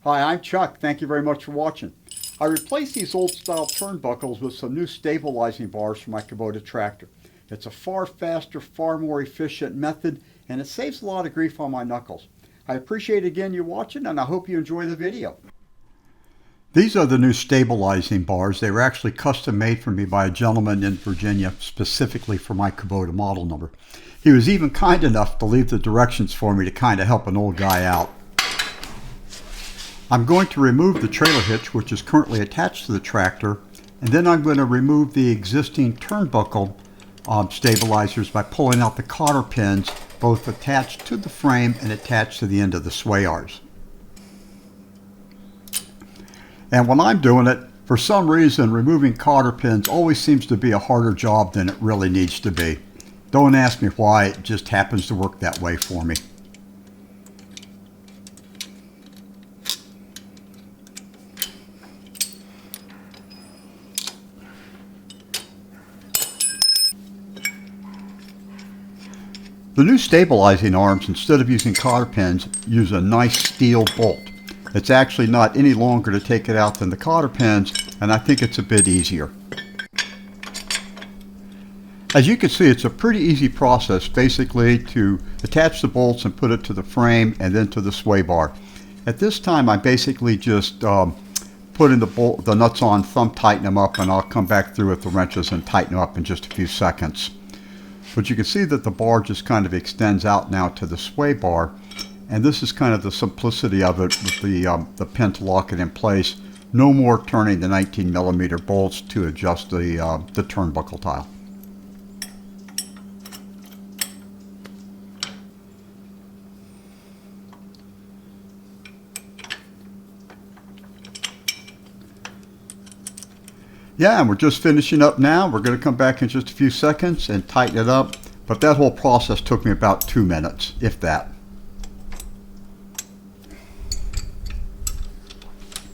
Hi, I'm Chuck. Thank you very much for watching. I replaced these old style turnbuckles with some new stabilizing bars for my Kubota tractor. It's a far faster, far more efficient method, and it saves a lot of grief on my knuckles. I appreciate again you watching, and I hope you enjoy the video. These are the new stabilizing bars. They were actually custom made for me by a gentleman in Virginia, specifically for my Kubota model number. He was even kind enough to leave the directions for me to kind of help an old guy out. I'm going to remove the trailer hitch, which is currently attached to the tractor, and then I'm going to remove the existing turnbuckle stabilizers by pulling out the cotter pins, both attached to the frame and attached to the end of the sway arms. And when I'm doing it, for some reason, removing cotter pins always seems to be a harder job than it really needs to be. Don't ask me why, it just happens to work that way for me. The new stabilizing arms, instead of using cotter pins, use a nice steel bolt. It's actually not any longer to take it out than the cotter pins, and I think it's a bit easier. As you can see, it's a pretty easy process, basically to attach the bolts and put it to the frame and then to the sway bar. At this time, I basically just put in the nuts on, thumb tighten them up, and I'll come back through with the wrenches and tighten them up in just a few seconds. But you can see that the bar just kind of extends out now to the sway bar, and this is kind of the simplicity of it with the pin to lock it in place. No more turning the 19mm bolts to adjust the turnbuckle tile. Yeah, and we're just finishing up now. We're going to come back in just a few seconds and tighten it up. But that whole process took me about 2 minutes, if that.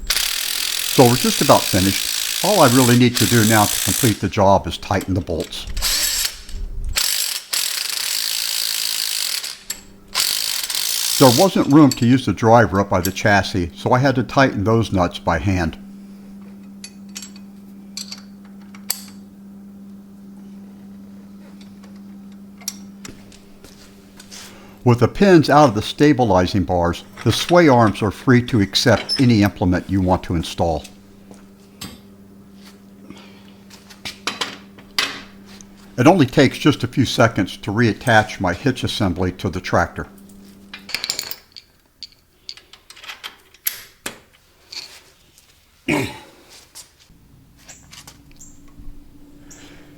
So we're just about finished. All I really need to do now to complete the job is tighten the bolts. There wasn't room to use the driver up by the chassis, so I had to tighten those nuts by hand. With the pins out of the stabilizing bars, the sway arms are free to accept any implement you want to install. It only takes just a few seconds to reattach my hitch assembly to the tractor.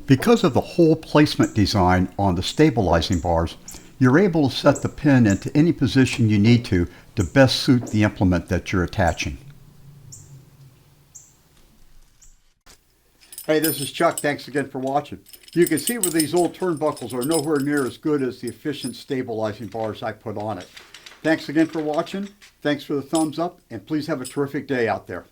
Because of the hole placement design on the stabilizing bars, you're able to set the pin into any position you need to best suit the implement that you're attaching. Hey, this is Chuck. Thanks again for watching. You can see where these old turnbuckles are nowhere near as good as the efficient stabilizing bars I put on it. Thanks again for watching. Thanks for the thumbs up, and please have a terrific day out there.